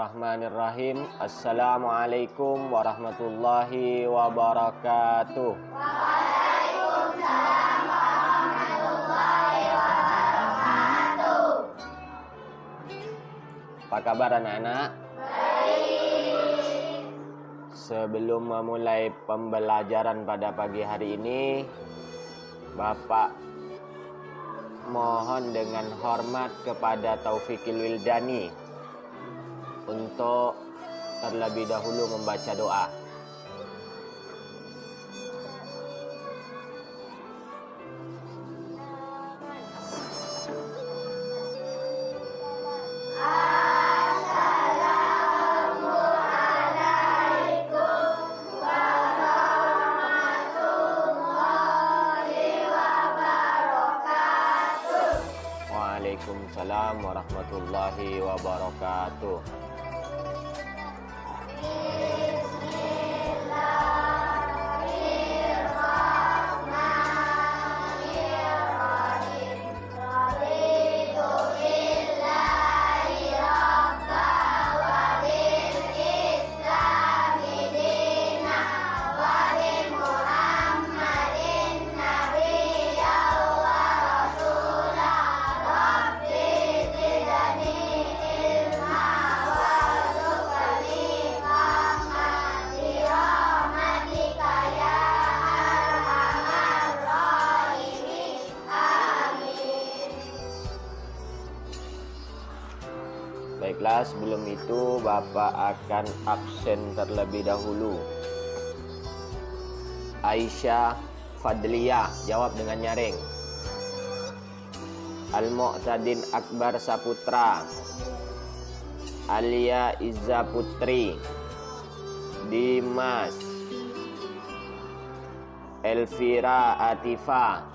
Bismillahirrahmanirrahim. Assalamualaikum warahmatullahi wabarakatuh. Waalaikumsalam warahmatullahi wabarakatuh. Apa kabar anak-anak? Baik. Sebelum memulai pembelajaran pada pagi hari ini, Bapak mohon dengan hormat kepada Taufikil Wildani untuk terlebih dahulu membaca doa. Waalaikumsalam warahmatullahi wabarakatuh. Baiklah, sebelum itu Bapak akan absen terlebih dahulu. Aisyah Fadliyah jawab dengan nyaring. Al-Mu'tadin Akbar Saputra, Alia Izza Putri, Dimas, Elvira Atifa,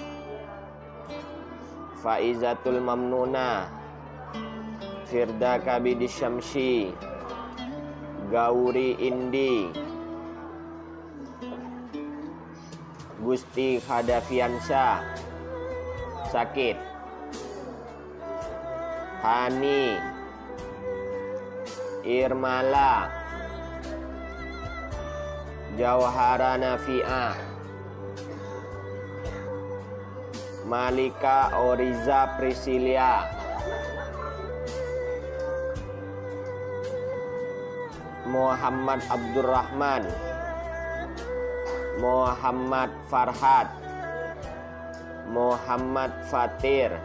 Faizatul Mamnuna, Firda Kabidi Syamsi, Gauri Indi, Gusti Khadafiansyah sakit, Hani, Irmala, Jauhara Nafi'ah, Malika Oriza Priscilia, Muhammad Abdurrahman, Muhammad Farhad, Muhammad Fatir,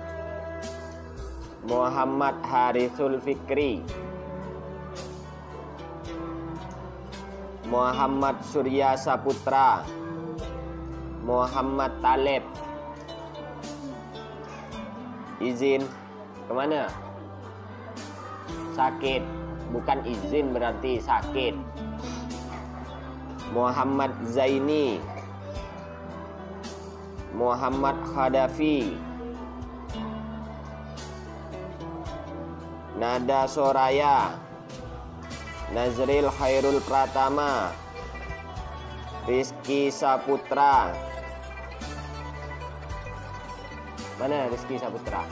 Muhammad Harithul Fikri, Muhammad Surya Saputra, Muhammad Talib. Izin kemana? Sakit. Bukan izin berarti sakit. Muhammad Zaini, Muhammad Khadafi, Nada Soraya, Nazril Khairul Pratama, Rizky Saputra. Mana Rizky Saputra?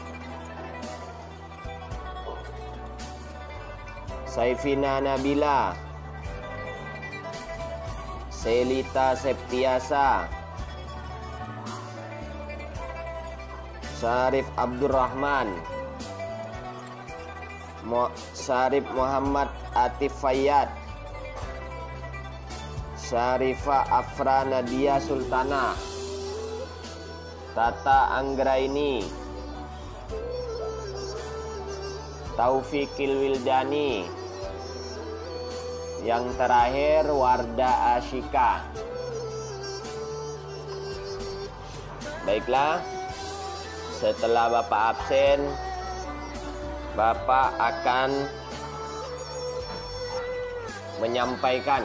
Saifina Nabila, Selita Septiasa, Syarif Abdurrahman, Syarif Muhammad Atif Fayyad, Syarifah Afra Nadia Sultana, Tata Anggraini, Taufikil Wildani. Yang terakhir Warda Asyika. Baiklah, setelah Bapak absen, Bapak akan menyampaikan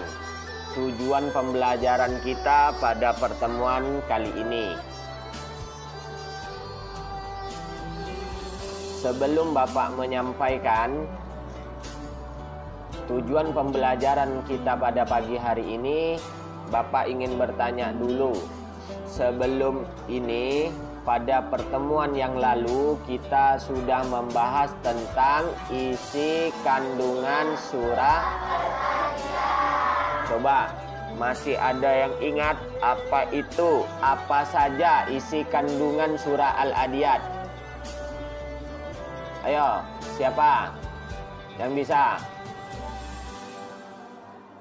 tujuan pembelajaran kita pada pertemuan kali ini. Sebelum Bapak menyampaikan tujuan pembelajaran kita pada pagi hari ini, Bapak ingin bertanya dulu. Sebelum ini pada pertemuan yang lalu kita sudah membahas tentang isi kandungan surah. Coba, masih ada yang ingat apa itu? Apa saja isi kandungan surah Al-Adiyat? Ayo, siapa yang bisa?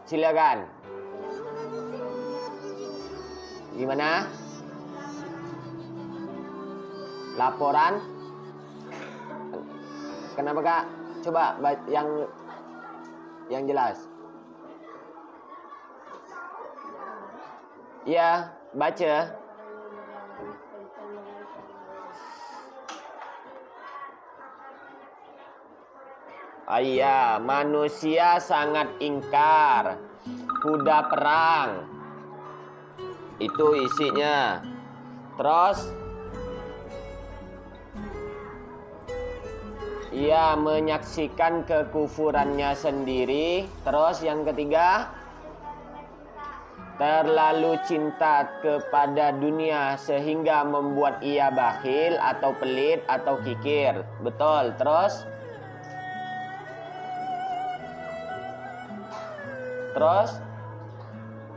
Silakan. Gimana? Laporan? Kenapa Kak? Coba yang jelas. Ya, baca. Iya, manusia sangat ingkar. Kuda perang. Itu isinya. Terus ia menyaksikan kekufurannya sendiri. Terus yang ketiga, terlalu cinta kepada dunia sehingga membuat ia bakhil atau pelit atau kikir. Betul. Terus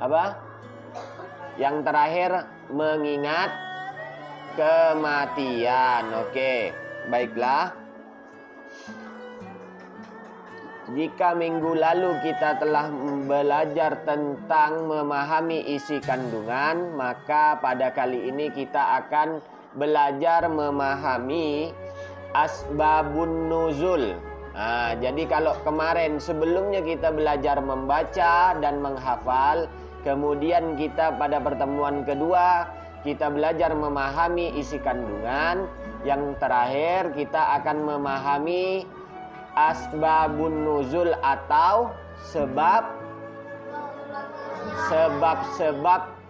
apa? Yang terakhir, mengingat kematian. Oke, baiklah. Jika minggu lalu kita telah belajar tentang memahami isi kandungan, maka pada kali ini kita akan belajar memahami asbabun nuzul. Nah, jadi kalau kemarin sebelumnya kita belajar membaca dan menghafal, kemudian kita pada pertemuan kedua kita belajar memahami isi kandungan, yang terakhir kita akan memahami asbabun nuzul atau sebab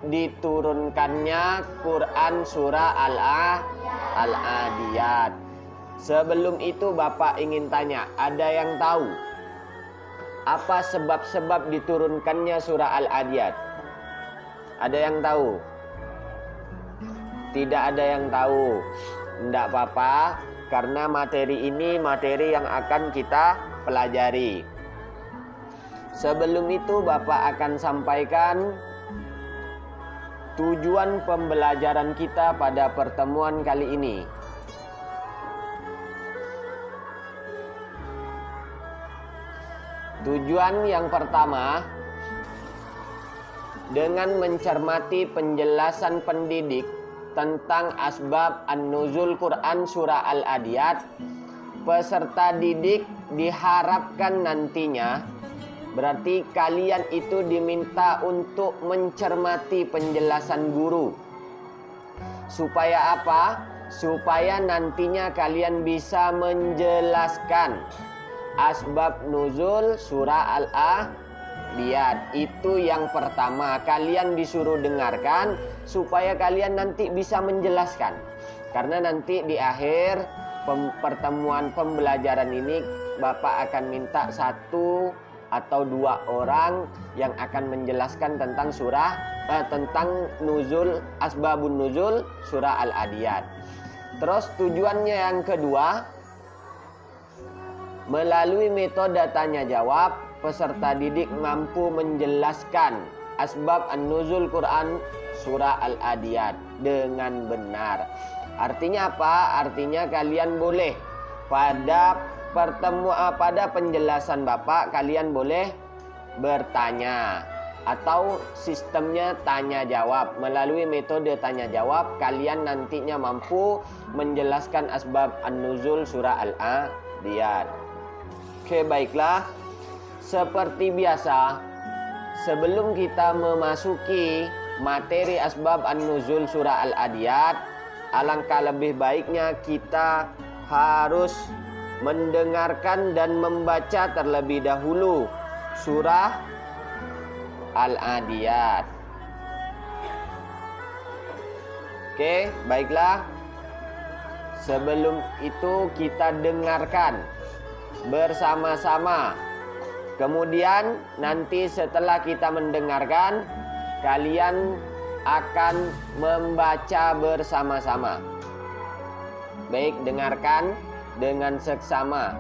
diturunkannya Quran surah Al-Adiyat. Sebelum itu Bapak ingin tanya, ada yang tahu apa sebab-sebab diturunkannya surah Al-Adiyat? Ada yang tahu? Tidak ada yang tahu. Tidak apa-apa, karena materi ini materi yang akan kita pelajari. Sebelum itu Bapak akan sampaikan tujuan pembelajaran kita pada pertemuan kali ini. Tujuan yang pertama, dengan mencermati penjelasan pendidik tentang asbab an-nuzul Quran surah Al-Adiyat, peserta didik diharapkan nantinya, berarti kalian itu diminta untuk mencermati penjelasan guru. Supaya apa? Supaya nantinya kalian bisa menjelaskan asbab nuzul surah Al-Adiyat. Itu yang pertama, kalian disuruh dengarkan supaya kalian nanti bisa menjelaskan. Karena nanti di akhir pertemuan pembelajaran ini Bapak akan minta 1 atau 2 orang yang akan menjelaskan tentang tentang nuzul, asbabun nuzul surah Al-Adiyat. Terus tujuannya yang kedua, melalui metode tanya jawab, peserta didik mampu menjelaskan asbab an-nuzul Quran surah Al-Adiyat dengan benar. Artinya apa? Artinya kalian boleh pada penjelasan Bapak kalian boleh bertanya, atau sistemnya tanya jawab. Melalui metode tanya jawab kalian nantinya mampu menjelaskan asbab an-nuzul surah Al-Adiyat. Oke, baiklah. Seperti biasa, sebelum kita memasuki materi asbab an-nuzul surah Al-Adiyat, alangkah lebih baiknya kita harus mendengarkan dan membaca terlebih dahulu surah Al-Adiyat. Oke, baiklah. Sebelum itu kita dengarkan bersama-sama. Kemudian nanti setelah kita mendengarkan, kalian akan membaca bersama-sama. Baik, dengarkan dengan seksama.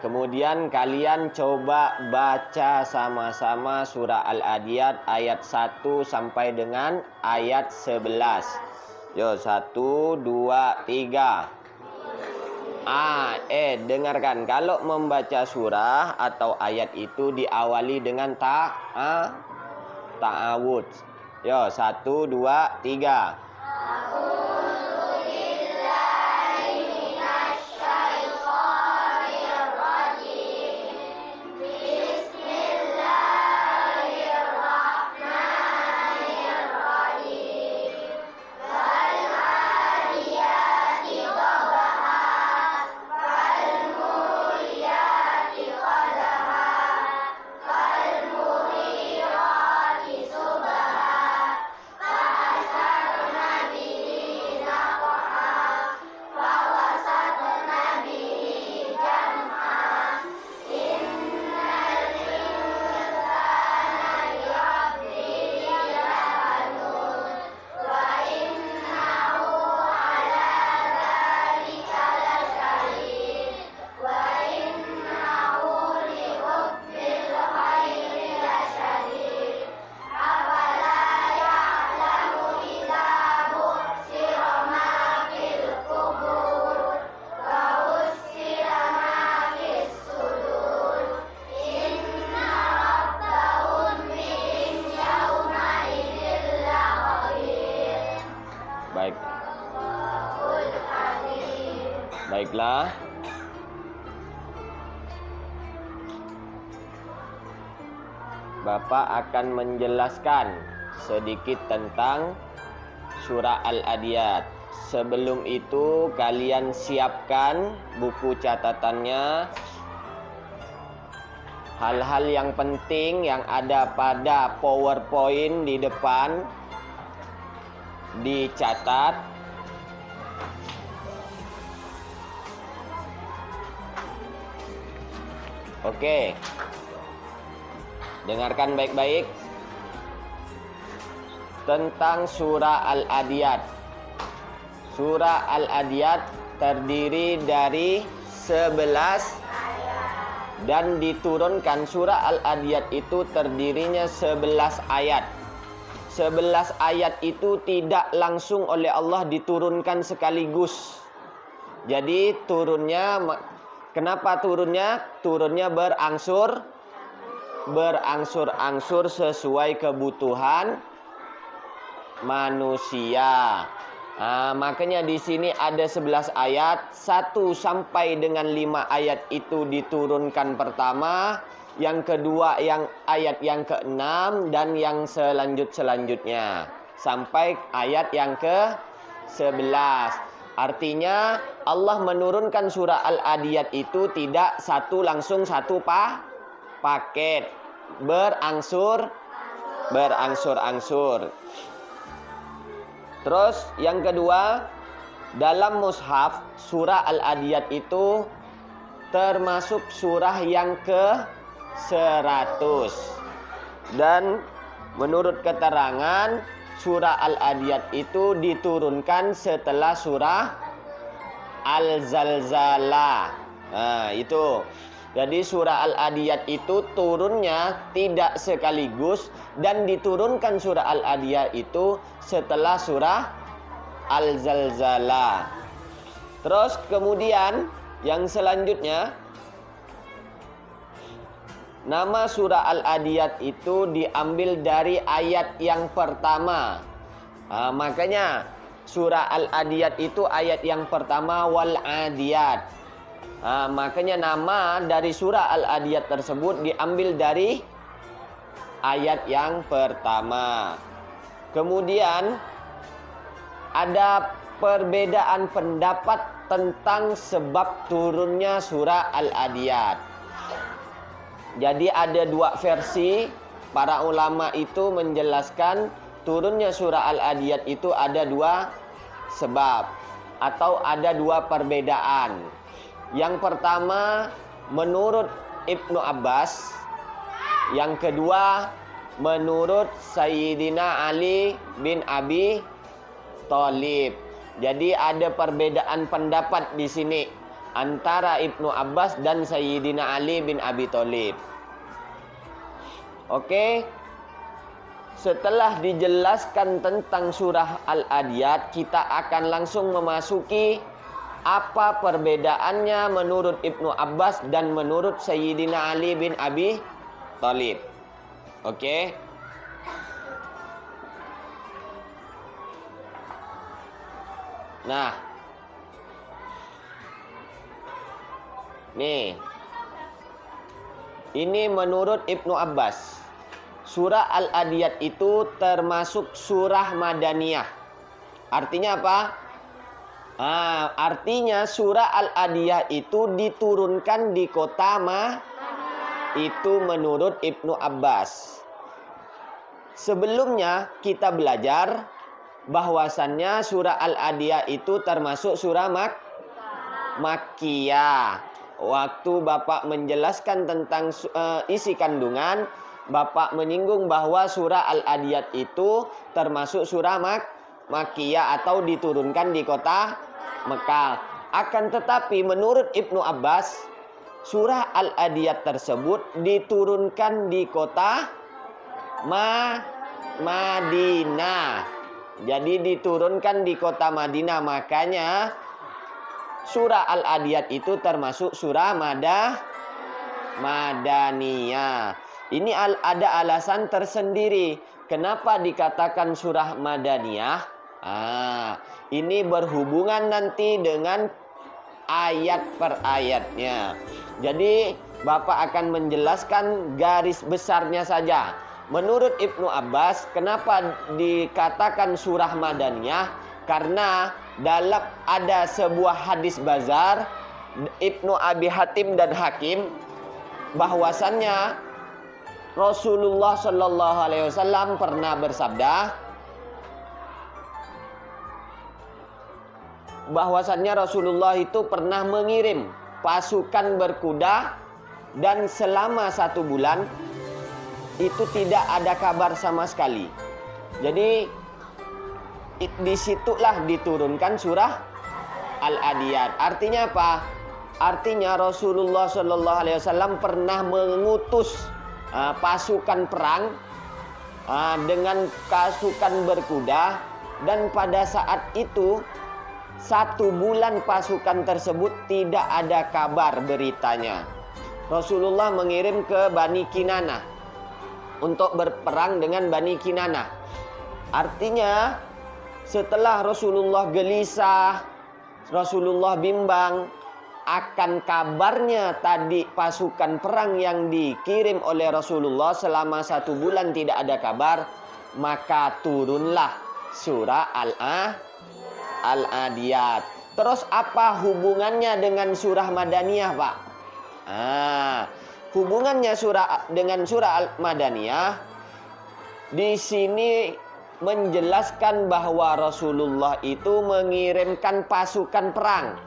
Kemudian kalian coba baca sama-sama surah Al-Adiyat ayat 1 sampai dengan ayat 11. Yo, 1, 2, 3. Dengarkan. Kalau membaca surah atau ayat itu diawali dengan ta'awud. Yo, 1, 2, 3. Baiklah. Bapak akan menjelaskan sedikit tentang surah Al-Adiyat. Sebelum itu kalian siapkan buku catatannya. Hal-hal yang penting yang ada pada PowerPoint di depan dicatat. Oke. Dengarkan baik-baik tentang surah Al-Adiyat. Surah Al-Adiyat terdiri dari 11 dan diturunkan. Surah Al-Adiyat itu terdirinya 11 ayat. 11 ayat itu tidak langsung oleh Allah diturunkan sekaligus. Jadi turunnya, kenapa turunnya? Turunnya berangsur-angsur sesuai kebutuhan manusia. Makanya di sini ada 11 ayat, 1 sampai dengan 5 ayat itu diturunkan pertama, yang kedua yang ayat yang ke-6 dan yang selanjutnya sampai ayat yang ke-11. Artinya Allah menurunkan surah Al-Adiyat itu tidak langsung satu paket, berangsur-angsur. Terus yang kedua, dalam mushaf surah Al-Adiyat itu termasuk surah yang ke-100. Dan menurut keterangan surah Al-Adiyat itu diturunkan setelah surah Al-Zalzalah. Nah, itu. Jadi surah Al-Adiyat itu turunnya tidak sekaligus, dan diturunkan surah Al-Adiyat itu setelah surah Al-Zalzalah. Terus kemudian yang selanjutnya, nama surah Al-Adiyat itu diambil dari ayat yang pertama. Makanya surah Al-Adiyat itu ayat yang pertama, wal adiyat. Makanya nama dari surah Al-Adiyat tersebut diambil dari ayat yang pertama. Kemudian ada perbedaan pendapat tentang sebab turunnya surah Al-Adiyat. Jadi ada dua versi. Para ulama itu menjelaskan turunnya surah Al-Adiyat itu ada dua sebab atau ada dua perbedaan. Yang pertama menurut Ibnu Abbas, yang kedua menurut Sayyidina Ali bin Abi Thalib. Jadi ada perbedaan pendapat di sini antara Ibnu Abbas dan Sayyidina Ali bin Abi Thalib. Oke. Setelah dijelaskan tentang surah Al-Adiyat, kita akan langsung memasuki apa perbedaannya menurut Ibnu Abbas dan menurut Sayyidina Ali bin Abi Thalib. Oke. Nah, nih, ini menurut Ibnu Abbas, surah Al-Adiyat itu termasuk surah Madaniyah. Artinya apa? Artinya surah Al-Adiyat itu diturunkan di kota itu menurut Ibnu Abbas. Sebelumnya kita belajar bahwasannya surah Al-Adiyat itu termasuk surah Makkiyah. Waktu Bapak menjelaskan tentang isi kandungan, Bapak menyinggung bahwa surah Al-Adiyat itu termasuk surah Makkiyah atau diturunkan di kota Mekah. Akan tetapi menurut Ibnu Abbas, surah Al-Adiyat tersebut diturunkan di kota Madinah. Jadi diturunkan di kota Madinah, makanya surah Al-Adiyat itu termasuk surah Madaniyah. Ini ada alasan tersendiri kenapa dikatakan surah Madaniyah. Ini berhubungan nanti dengan ayat per ayatnya. Jadi Bapak akan menjelaskan garis besarnya saja. Menurut Ibnu Abbas, kenapa dikatakan surah Madaniyah? Karena dalam ada sebuah hadis Bazar, Ibnu Abi Hatim dan Hakim, bahwasannya Rasulullah Shallallahu Alaihi Wasallam pernah bersabda, bahwasannya Rasulullah itu pernah mengirim pasukan berkuda, dan selama 1 bulan itu tidak ada kabar sama sekali. Jadi disitulah diturunkan surah Al-Adiyat. Artinya apa? Artinya Rasulullah Shallallahu Alaihi Wasallam pernah mengutus pasukan perang dengan pasukan berkuda, dan pada saat itu 1 bulan pasukan tersebut tidak ada kabar beritanya. Rasulullah mengirim ke Bani Kinanah untuk berperang dengan Bani Kinanah. Artinya setelah Rasulullah gelisah, Rasulullah bimbang akan kabarnya tadi pasukan perang yang dikirim oleh Rasulullah selama 1 bulan tidak ada kabar, maka turunlah surah Al-Adiyat. Terus apa hubungannya dengan surah Madaniyah, Pak? Hubungannya dengan surah Al-Madaniyah di sini menjelaskan bahwa Rasulullah itu mengirimkan pasukan perang.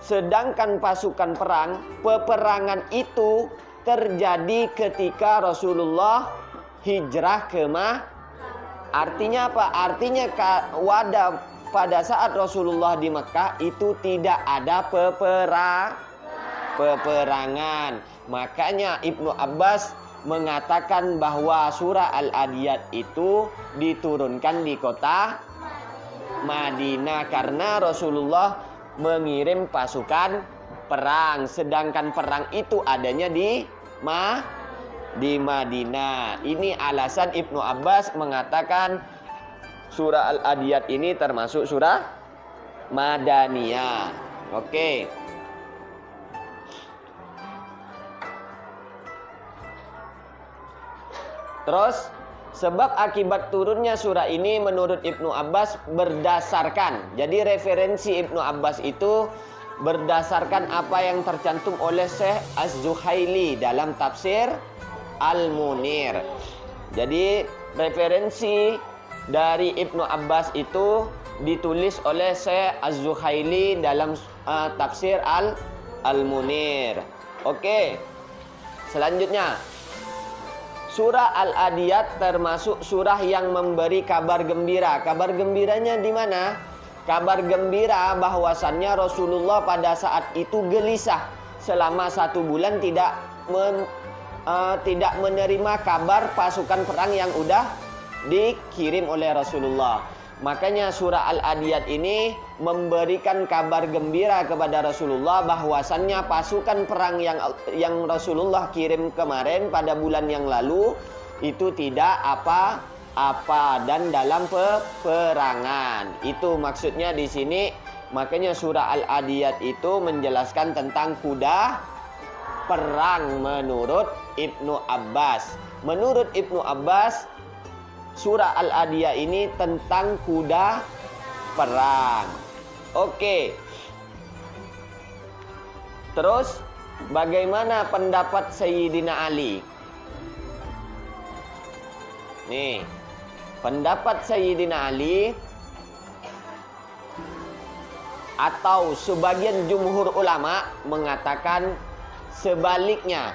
Sedangkan pasukan perang, peperangan itu terjadi ketika Rasulullah hijrah Artinya apa? Artinya pada saat Rasulullah di Mekah itu tidak ada peperangan. Makanya Ibnu Abbas mengatakan bahwa surah Al-Adiyat itu diturunkan di kota Madinah karena Rasulullah mengirim pasukan perang, sedangkan perang itu adanya di Madinah. Ini alasan Ibnu Abbas mengatakan surah Al-Adiyat ini termasuk surah Madaniyah. Oke. Terus sebab akibat turunnya surah ini menurut Ibnu Abbas berdasarkan. Jadi referensi Ibnu Abbas itu berdasarkan apa yang tercantum oleh Syekh Az-Zuhaili dalam tafsir Al-Munir. Jadi referensi dari Ibnu Abbas itu ditulis oleh Syekh Az-Zuhaili dalam tafsir Al-Munir. Oke. Selanjutnya, surah Al-Adiyat termasuk surah yang memberi kabar gembira. Kabar gembiranya di mana? Kabar gembira bahwasannya Rasulullah pada saat itu gelisah selama 1 bulan tidak menerima kabar pasukan perang yang udah dikirim oleh Rasulullah. Makanya surah Al-Adiyat ini memberikan kabar gembira kepada Rasulullah bahwasannya pasukan perang yang Rasulullah kirim kemarin pada bulan yang lalu itu tidak apa-apa dan dalam peperangan. Itu maksudnya di sini. Makanya surah Al-Adiyat itu menjelaskan tentang kuda perang menurut Ibnu Abbas. Menurut Ibnu Abbas, surah Al-Adiyat ini tentang kuda perang. Oke. Terus bagaimana pendapat Sayyidina Ali? Nih, pendapat Sayyidina Ali atau sebagian jumhur ulama mengatakan sebaliknya,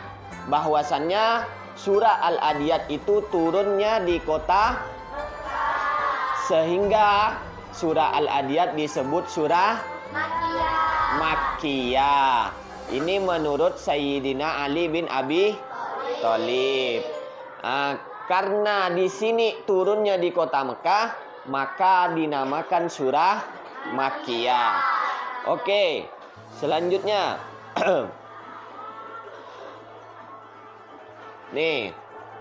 bahwasannya surah Al-Adiyat itu turunnya di kota sehingga surah Al-Adiyat disebut surah Makkiyah. Ini menurut Sayyidina Ali bin Abi Thalib. Karena di sini turunnya di kota Mekah, maka dinamakan surah Makkiyah. Oke, selanjutnya. Nih,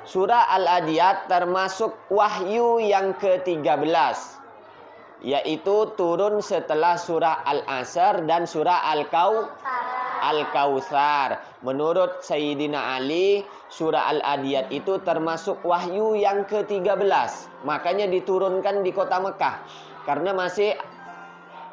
surah Al-Adiyat termasuk wahyu yang ke-13, yaitu turun setelah surah Al-Asr dan surah Al-Kautsar. Menurut Sayyidina Ali, surah Al-Adiyat itu termasuk wahyu yang ke-13. Makanya diturunkan di kota Mekah karena masih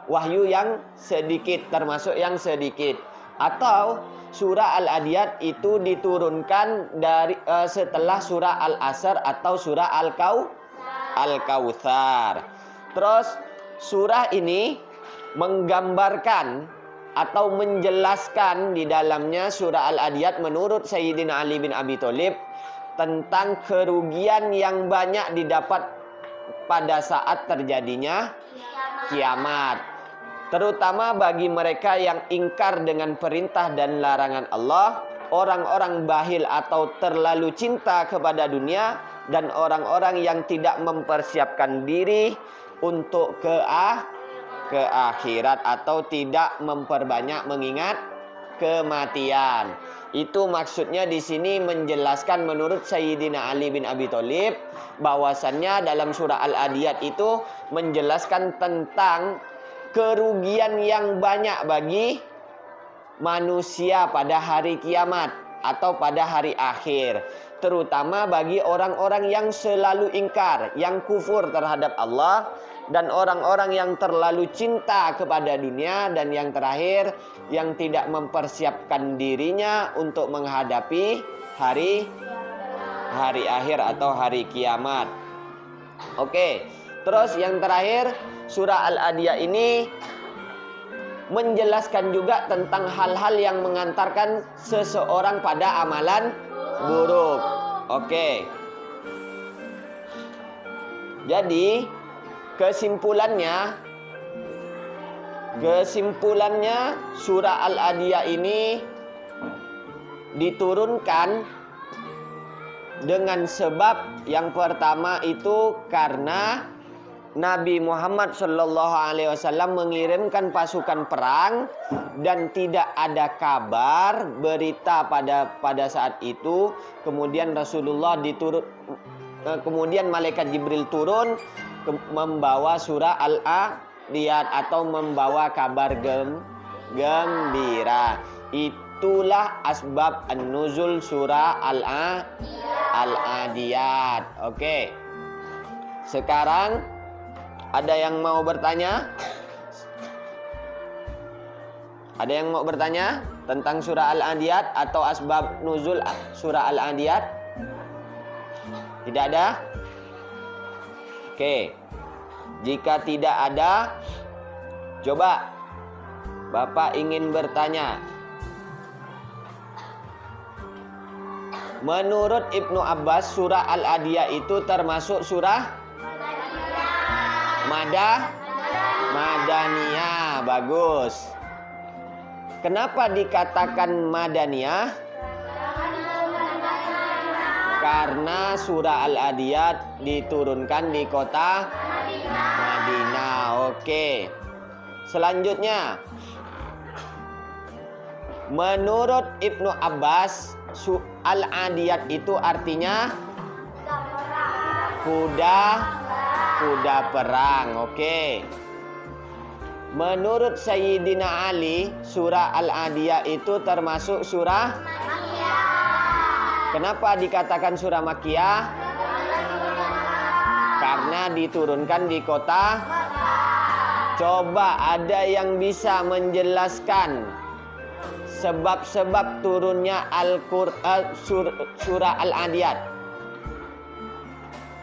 wahyu yang sedikit, termasuk yang sedikit. Atau surah Al-Adiyat itu diturunkan dari setelah surah Al-Asr atau surah Al-Kautsar. Terus surah ini menggambarkan atau menjelaskan di dalamnya surah Al-Adiyat menurut Sayyidina Ali bin Abi Thalib tentang kerugian yang banyak didapat pada saat terjadinya kiamat, terutama bagi mereka yang ingkar dengan perintah dan larangan Allah, orang-orang bahil atau terlalu cinta kepada dunia, dan orang-orang yang tidak mempersiapkan diri untuk ke akhirat atau tidak memperbanyak mengingat kematian. Itu maksudnya di sini menjelaskan menurut Sayyidina Ali bin Abi Thalib bahwasannya dalam surah Al-Adiyat itu menjelaskan tentang kerugian yang banyak bagi manusia pada hari kiamat atau pada hari akhir, terutama bagi orang-orang yang selalu ingkar, yang kufur terhadap Allah, dan orang-orang yang terlalu cinta kepada dunia, dan yang terakhir yang tidak mempersiapkan dirinya untuk menghadapi hari akhir atau hari kiamat. Oke, terus yang terakhir, surah Al-Adiyat ini menjelaskan juga tentang hal-hal yang mengantarkan seseorang pada amalan buruk. Oke. Jadi kesimpulannya surah Al-Adiyah ini diturunkan dengan sebab yang pertama itu karena Nabi Muhammad SAW mengirimkan pasukan perang dan tidak ada kabar berita pada saat itu. Kemudian kemudian malaikat Jibril turun membawa surah Al-Adiyat atau membawa kabar gembira. Itulah asbab an-nuzul surah Al-Adiyat. Oke. Sekarang ada yang mau bertanya? Ada yang mau bertanya tentang surah Al-Adiyat atau asbab nuzul surah Al-Adiyat? Tidak ada? Oke. Jika tidak ada, coba Bapak ingin bertanya. Menurut Ibnu Abbas, surah Al-Adiyah itu termasuk surah Madaniyah. Bagus. Kenapa dikatakan Madaniyah? Karena surah Al-Adiyat diturunkan di kota Madinah. Oke. Selanjutnya, menurut Ibnu Abbas, Al-Adiyat itu artinya kuda perang. Oke. Menurut Sayyidina Ali, surah Al-Adiyah itu termasuk surah Makkiyah. Kenapa dikatakan surah Makkiyah? Karena diturunkan di kota. Coba ada yang bisa menjelaskan sebab-sebab turunnya surah Al-Adiyat?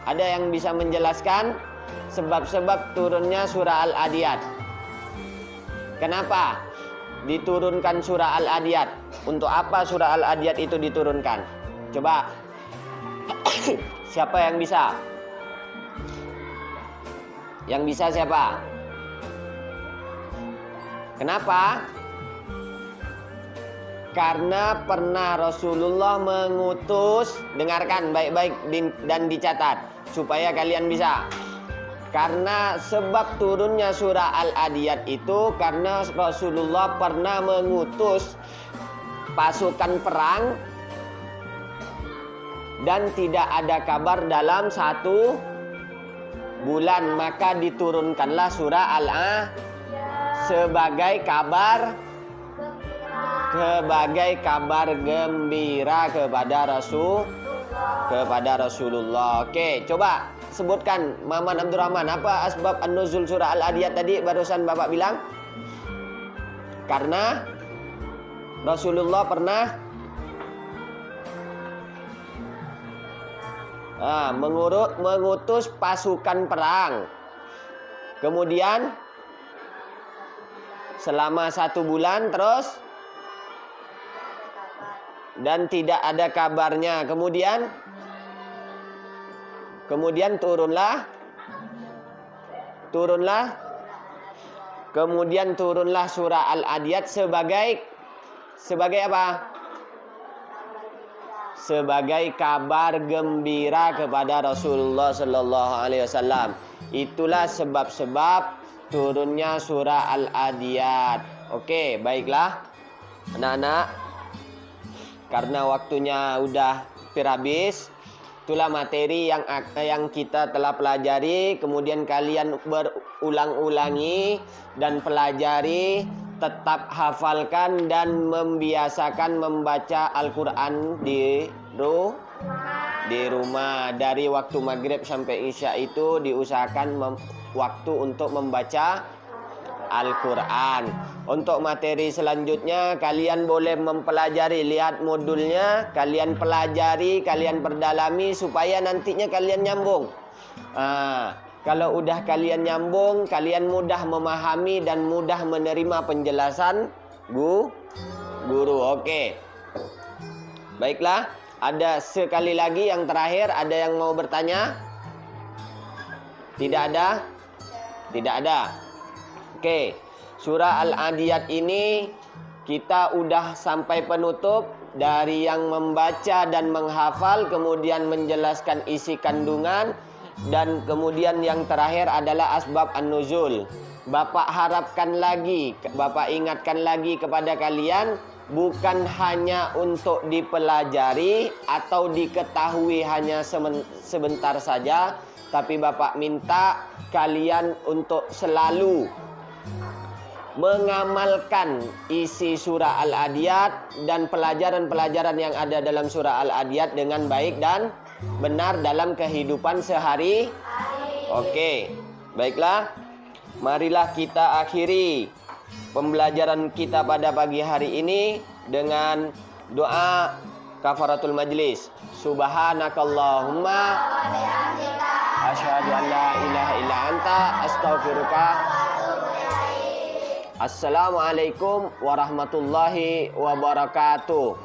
Ada yang bisa menjelaskan sebab-sebab turunnya surah Al-Adiyat? Kenapa diturunkan surah Al-Adiyat? Untuk apa surah Al-Adiyat itu diturunkan? Coba. Siapa yang bisa? Yang bisa siapa? Kenapa? Karena pernah Rasulullah mengutus, dengarkan baik-baik dan dicatat supaya kalian bisa. Karena sebab turunnya surah Al-Adiyat itu karena Rasulullah pernah mengutus pasukan perang dan tidak ada kabar dalam 1 bulan, maka diturunkanlah surah Al-Adiyat sebagai kabar gembira kepada Rasulullah. Oke, coba sebutkan Maman Abdurrahman, apa asbab an-nuzul surah Al-Adiyat tadi barusan Bapak bilang? Karena Rasulullah pernah mengutus pasukan perang. Kemudian selama 1 bulan terus dan tidak ada kabarnya. Kemudian turunlah surah Al-Adiyat sebagai apa? Sebagai kabar gembira kepada Rasulullah sallallahu alaihi wasallam. Itulah sebab-sebab turunnya surah Al-Adiyat. Oke, baiklah anak-anak. Karena waktunya udah habis, itulah materi yang kita telah pelajari. Kemudian kalian berulang-ulangi dan pelajari, tetap hafalkan dan membiasakan membaca Al-Quran di rumah. Dari waktu maghrib sampai isya itu diusahakan waktu untuk membaca Al-Quran. Untuk materi selanjutnya kalian boleh mempelajari, lihat modulnya, kalian pelajari, kalian perdalami supaya nantinya kalian nyambung. Kalau udah kalian nyambung, kalian mudah memahami dan mudah menerima penjelasan guru. Oke. Baiklah, ada sekali lagi yang terakhir, ada yang mau bertanya? Tidak ada? Tidak ada. Oke, surah Al-Adiyat ini kita udah sampai penutup. Dari yang membaca dan menghafal, kemudian menjelaskan isi kandungan, dan kemudian yang terakhir adalah asbab an-nuzul. Bapak harapkan lagi, Bapak ingatkan lagi kepada kalian, bukan hanya untuk dipelajari atau diketahui hanya sebentar saja, tapi Bapak minta kalian untuk selalu mengamalkan isi surah Al-Adiyat dan pelajaran-pelajaran yang ada dalam surah Al-Adiyat dengan baik dan benar dalam kehidupan sehari. Oke, baiklah. Marilah kita akhiri pembelajaran kita pada pagi hari ini dengan doa kafaratul majlis. Subhanakallahumma asyhadu an la ilaha illa anta astaghfiruka. Assalamualaikum warahmatullahi wabarakatuh.